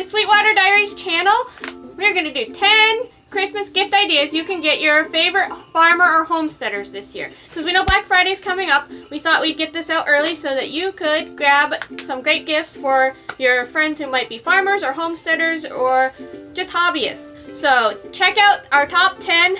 Sweetwater Diaries channel. We're going to do 10 Christmas gift ideas you can get your favorite farmer or homesteaders this year. Since we know Black Friday is coming up, we thought we'd get this out early so that you could grab some great gifts for your friends who might be farmers or homesteaders or just hobbyists. So check out our top 10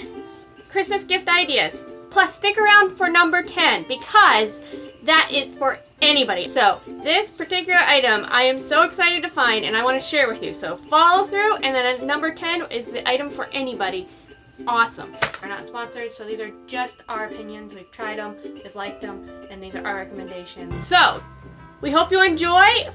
Christmas gift ideas. Plus stick around for number 10 because that is for anybody. So this particular item I am so excited to find and I want to share with you. So follow through, and then at number 10 is the item for anybody. Awesome. We're not sponsored, so these are just our opinions. We've tried them, we've liked them, and these are our recommendations. So we hope you enjoy,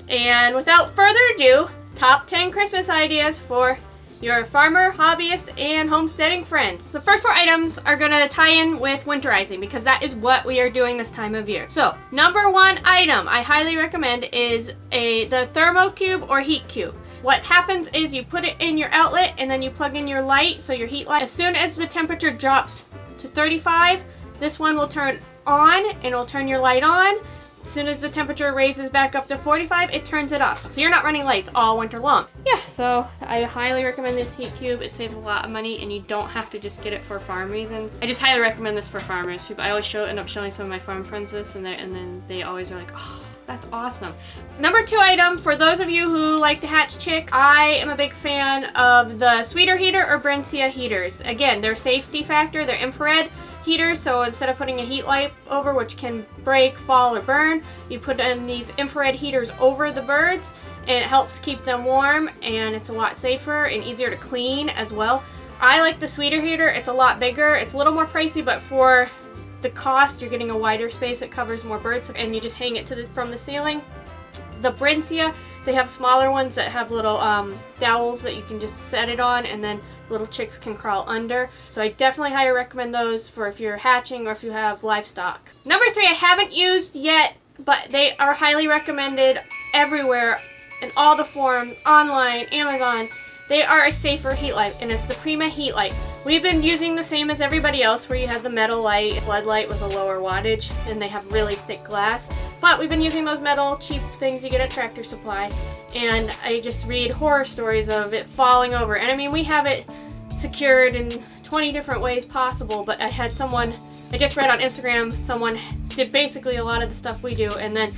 and without further ado, top 10 Christmas ideas for your farmer, hobbyist, and homesteading friends. The first 4 items are going to tie in with winterizing because that is what we are doing this time of year. So, number 1 item I highly recommend is the thermo cube or heat cube. What happens is you put it in your outlet and then you plug in your light, so your heat light. As soon as the temperature drops to 35, this one will turn on and it'll turn your light on. As soon as the temperature raises back up to 45, it turns it off. So you're not running lights all winter long. Yeah, so I highly recommend this heat cube. It saves a lot of money and you don't have to just get it for farm reasons. I just highly recommend this for farmers. I always end up showing some of my farm friends this and then they always are like, oh, that's awesome. Number 2 item, for those of you who like to hatch chicks, I am a big fan of the Sweeter heater or Brincia heaters. Again, their safety factor, they're infrared heaters, so instead of putting a heat light over which can break, fall, or burn, you put in these infrared heaters over the birds and it helps keep them warm, and it's a lot safer and easier to clean as well. I like the Sweeter heater. It's a lot bigger. It's a little more pricey, but for the cost, you're getting a wider space. It covers more birds, and you just hang it from the ceiling. The Brincia, they have smaller ones that have little dowels that you can just set it on, and then little chicks can crawl under. So I definitely highly recommend those for if you're hatching or if you have livestock. Number 3 I haven't used yet, but they are highly recommended everywhere in all the forums, online, Amazon. They are a safer heat light, and it's the Prima heat light. We've been using the same as everybody else, where you have the metal light, floodlight with a lower wattage, and they have really thick glass. But we've been using those metal cheap things you get at Tractor Supply, and I just read horror stories of it falling over. And I mean, we have it secured in 20 different ways possible, but I just read on Instagram, someone did basically a lot of the stuff we do, and then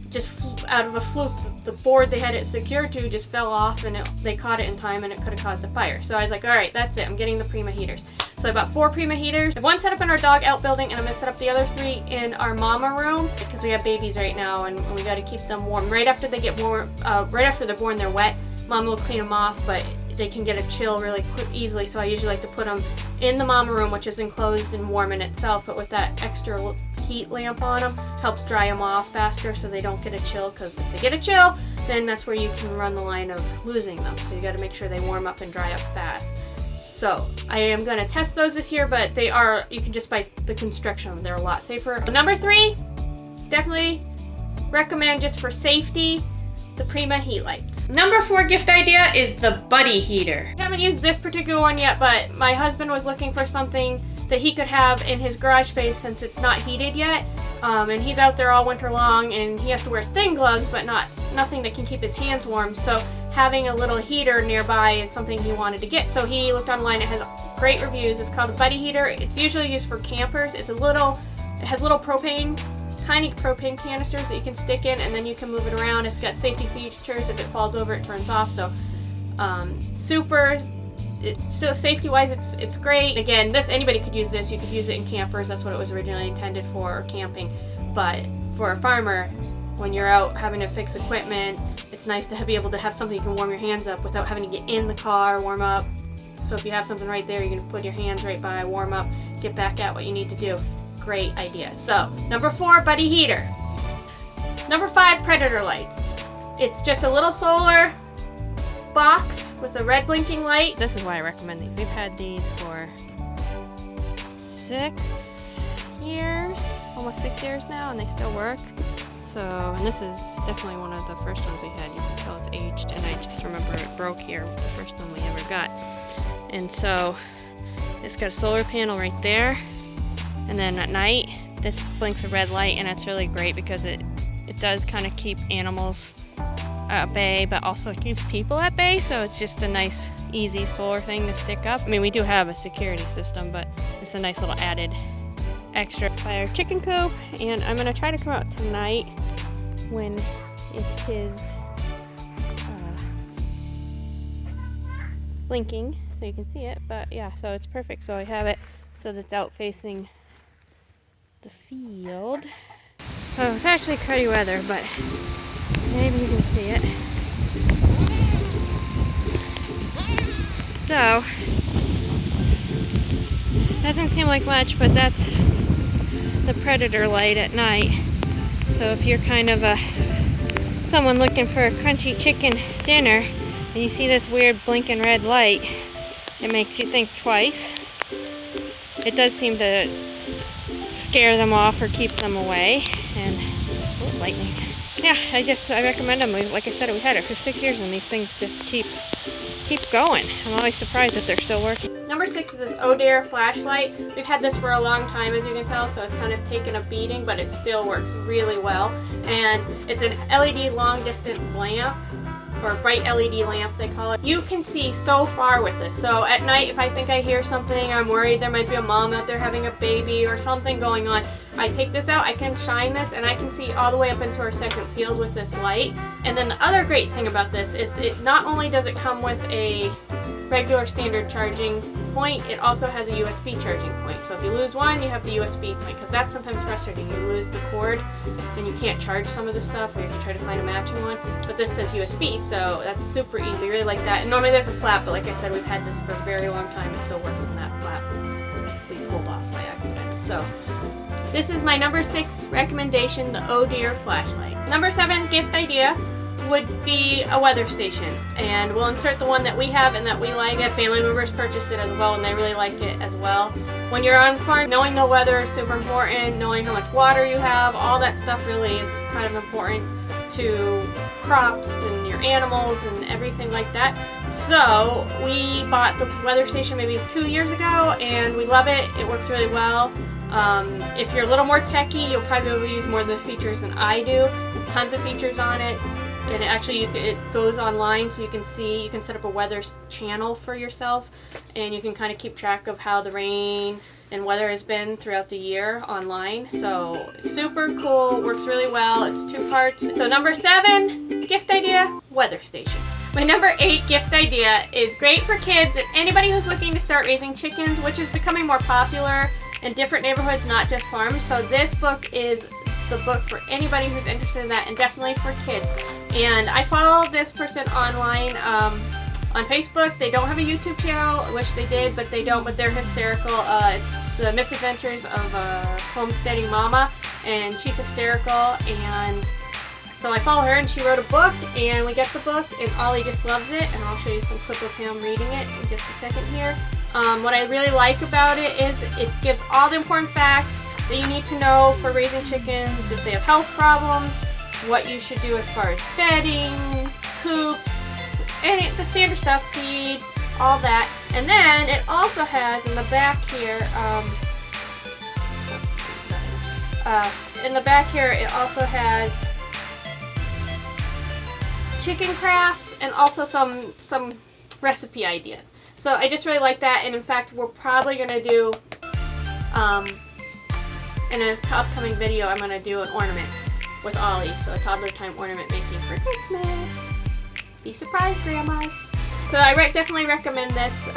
just out of a fluke, the board they had it secured to just fell off, and they caught it in time, and it could have caused a fire. So I was like, all right, that's it. I'm getting the Prima heaters. So I bought 4 Prima heaters. I have 1 set up in our dog outbuilding, and I'm going to set up the other 3 in our mama room because we have babies right now, and we got to keep them warm. Right after they get warm, right after they're born, they're wet. Mom will clean them off, but they can get a chill really easily. So I usually like to put them in the mama room, which is enclosed and warm in itself, but with that extra heat lamp on them, helps dry them off faster so they don't get a chill, because if they get a chill, then that's where you can run the line of losing them. So you got to make sure they warm up and dry up fast. So I am going to test those this year, but you can just buy the construction. They're a lot safer. Number 3, definitely recommend just for safety, the Prima heat lights. Number 4 gift idea is the Buddy heater. I haven't used this particular one yet, but my husband was looking for something that he could have in his garage space since it's not heated yet. And he's out there all winter long, and he has to wear thin gloves, but nothing that can keep his hands warm. So having a little heater nearby is something he wanted to get. So he looked online. It has great reviews. It's called a Buddy heater. It's usually used for campers. It has little tiny propane canisters that you can stick in, and then you can move it around. It's got safety features. If it falls over, it turns off. So so safety-wise, it's great. Again, anybody could use this. You could use it in campers. That's what it was originally intended for, or camping. But for a farmer, when you're out having to fix equipment, it's nice to be able to have something you can warm your hands up without having to get in the car, warm up. So if you have something right there, you can put your hands right by, warm up, get back at what you need to do. Great idea. So, number 4, Buddy heater. Number 5, Predator lights. It's just a little solar box with a red blinking light. This is why I recommend these. We've had these for 6 years, almost 6 years now, and they still work. So, and this is definitely one of the first ones we had. You can tell it's aged, and I just remember it broke here, the first one we ever got. And so, it's got a solar panel right there, and then at night, this blinks a red light, and it's really great because it does kind of keep animals at bay, but also keeps people at bay, so it's just a nice, easy solar thing to stick up. I mean, we do have a security system, but it's a nice little added extra fire chicken coop. And I'm gonna try to come out tonight when it is blinking, so you can see it. But yeah, so it's perfect. So I have it so that it's out facing the field. So it's actually cruddy weather, but maybe you can see it. So, doesn't seem like much, but that's the predator light at night. So if you're kind of someone looking for a crunchy chicken dinner, and you see this weird blinking red light, it makes you think twice. It does seem to scare them off or keep them away. And oh, lightning. Yeah, I recommend them. Like I said, we had it for 6 years, and these things just keep going. I'm always surprised that they're still working. Number 6 is this Oh Dear flashlight. We've had this for a long time, as you can tell, so it's kind of taken a beating, but it still works really well. And it's an LED long distance lamp, or bright LED lamp they call it. You can see so far with this. So at night, if I think I hear something, I'm worried there might be a mom out there having a baby or something going on, I take this out, I can shine this, and I can see all the way up into our second field with this light. And then the other great thing about this is it not only does it come with a regular standard charging point, it also has a USB charging point. So if you lose one, you have the USB point, because that's sometimes frustrating. You lose the cord and you can't charge some of the stuff, or you have to try to find a matching one. But this does USB, so that's super easy. I really like that. And normally there's a flap, but like I said, we've had this for a very long time. It still works on that flap. We pulled off by accident. So this is my number 6 recommendation, the Oh Dear flashlight. Number 7 gift idea would be a weather station, and we'll insert the one that we have and that we like. Family members purchased it as well, and they really like it as well. When you're on the farm, knowing the weather is super important, knowing how much water you have, all that stuff really is kind of important to crops and your animals and everything like that. So we bought the weather station maybe 2 years ago, and we love it. It works really well. If you're a little more techie, you'll probably be able to use more of the features than I do. There's tons of features on it. And it goes online, so you can set up a weather channel for yourself, and you can kind of keep track of how the rain and weather has been throughout the year online. So super cool, works really well. It's 2 parts. So number 7 gift idea, weather station. My number 8 gift idea is great for kids and anybody who's looking to start raising chickens, which is becoming more popular in different neighborhoods, not just farms. So this book is the book for anybody who's interested in that, and definitely for kids. And I follow this person online on Facebook. They don't have a YouTube channel. I wish they did, but they don't. But they're hysterical. It's the Misadventures of Homesteading Mama, and she's hysterical. And so I follow her, and she wrote a book, and we get the book, and Ollie just loves it. And I'll show you some clip of him reading it in just a second here. What I really like about it is it gives all the important facts that you need to know for raising chickens, if they have health problems, what you should do as far as bedding, coops, and the standard stuff, feed, all that. And then it also has in the back here, it also has chicken crafts and also some recipe ideas. So I just really like that, and in fact, we're probably going to do, in an upcoming video, I'm going to do an ornament with Ollie, so a toddler time ornament making for Christmas. Be surprised, grandmas. So I definitely recommend this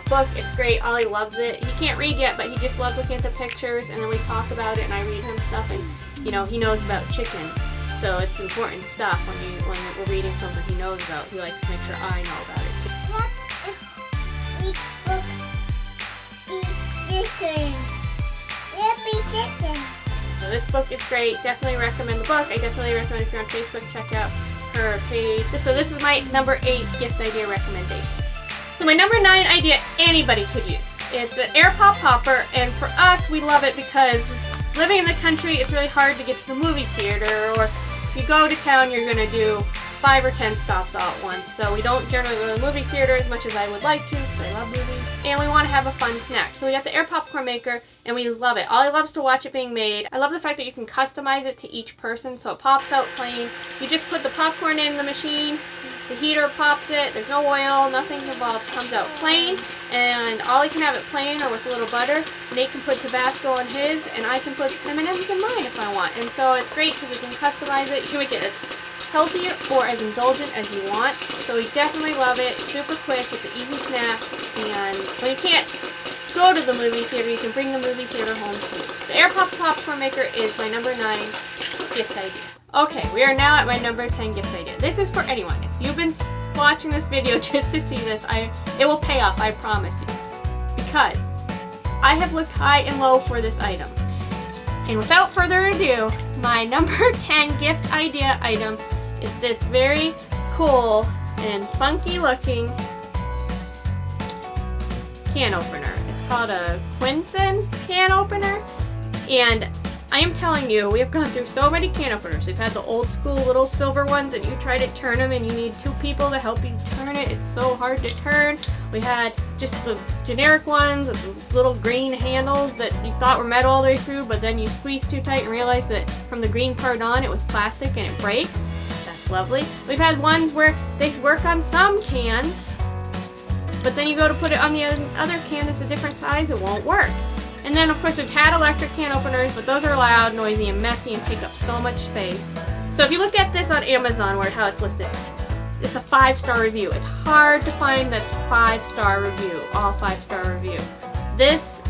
book. It's great. Ollie loves it. He can't read yet, but he just loves looking at the pictures, and then we talk about it, and I read him stuff, and he knows about chickens. So it's important stuff when we're reading something he knows about. He likes to make sure I know about it too. So this book is great. Definitely recommend the book. I definitely recommend if you're on Facebook, check out her page. So this is my number 8 gift idea recommendation. So my number 9 idea anybody could use. It's an air pop popper, and for us, we love it because living in the country, it's really hard to get to the movie theater, or if you go to town, you're going to do 5 or 10 stops all at once. So we don't generally go to the movie theater as much as I would like to, because I love movies. And we want to have a fun snack. So we got the air popcorn maker, and we love it. Ollie loves to watch it being made. I love the fact that you can customize it to each person, so it pops out plain. You just put the popcorn in the machine, the heater pops it, there's no oil, nothing involved, comes out plain. And Ollie can have it plain or with a little butter. Nate can put Tabasco on his, and I can put M&M's in mine if I want. And so it's great because you can customize it. You can make it as healthy or as indulgent as you want. So we definitely love it. Super quick. It's an easy snack. And when you can't go to the movie theater, you can bring the movie theater home too. The Air Pop Popcorn Maker is my number 9 gift idea. Okay, we are now at my number 10 gift idea. This is for anyone. If you've been watching this video just to see this, it will pay off, I promise you. Because I have looked high and low for this item. And without further ado, my number 10 gift idea item is this very cool and funky looking can opener. It's called a Quinson can opener. And I am telling you, we have gone through so many can openers. We've had the old school little silver ones that you try to turn them and you need 2 people to help you turn it. It's so hard to turn. We had just the generic ones with the little green handles that you thought were metal all the way through, but then you squeeze too tight and realize that from the green part on it was plastic and it breaks. That's lovely. We've had ones where they work on some cans, but then you go to put it on the other can that's a different size, it won't work. And then, of course, we've had electric can openers, but those are loud, noisy, and messy and take up so much space. So if you look at this on Amazon, how it's listed, it's a 5-star review. It's hard to find that's 5-star review, all 5-star review. This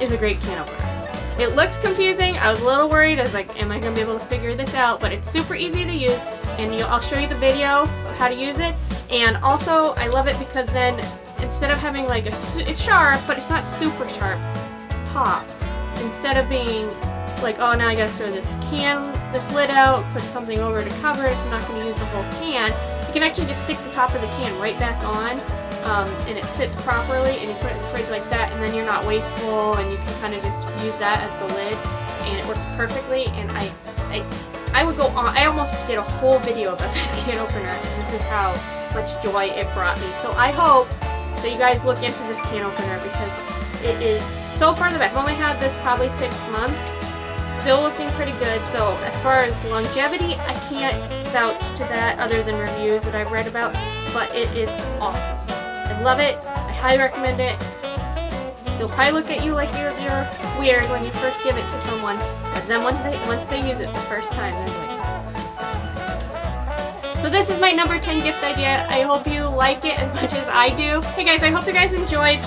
is a great can opener. It looks confusing. I was a little worried. I was like, am I going to be able to figure this out? But it's super easy to use, and I'll show you the video of how to use it. And also, I love it because then, instead of having like it's sharp, but it's not super sharp top. Instead of being like, oh, now I gotta throw this lid out, put something over to cover it if I'm not going to use the whole can, you can actually just stick the top of the can right back on, and it sits properly, and you put it in the fridge like that, and then you're not wasteful, and you can kind of just use that as the lid, and it works perfectly. And I would go on. I almost did a whole video about this can opener, and this is how much joy it brought me. So I hope that you guys look into this can opener because it is so far the best. I've only had this probably 6 months. Still looking pretty good. So as far as longevity, I can't vouch to that other than reviews that I've read about. But it is awesome. I love it. I highly recommend it. They'll probably look at you like you're weird when you first give it to someone. But then once they use it the first time, they're like, so this is my number 10 gift idea. I hope you like it as much as I do. Hey guys, I hope you guys enjoyed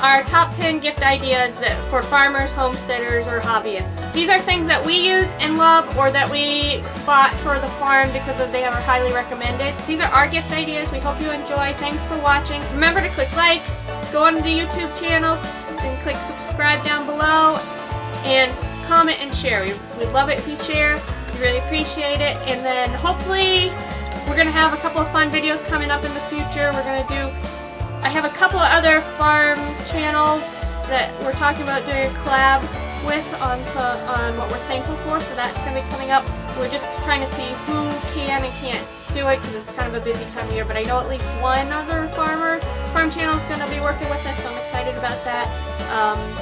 our top 10 gift ideas for farmers, homesteaders, or hobbyists. These are things that we use and love, or that we bought for the farm because they are highly recommended. These are our gift ideas. We hope you enjoy. Thanks for watching. Remember to click like, go on the YouTube channel, and click subscribe down below, and comment and share. We'd love it if you share. We really appreciate it. And then hopefully we're going to have a couple of fun videos coming up in the future. I have a couple of other farm channels that we're talking about doing a collab with on what we're thankful for, so that's going to be coming up. We're just trying to see who can and can't do it because it's kind of a busy time of year, but I know at least one other farm channel is going to be working with us, so I'm excited about that.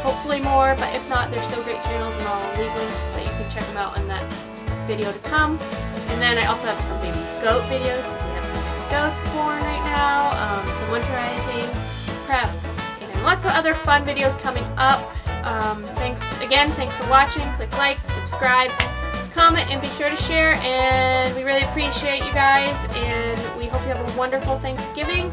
Hopefully more, but if not, they're still great channels, and I'll leave links so that you can check them out on that video to come. And then I also have some baby goat videos because we have some baby goats born right now, some winterizing prep, and lots of other fun videos coming up. Thanks for watching. Click like, subscribe, comment, and be sure to share, and we really appreciate you guys, and we hope you have a wonderful Thanksgiving.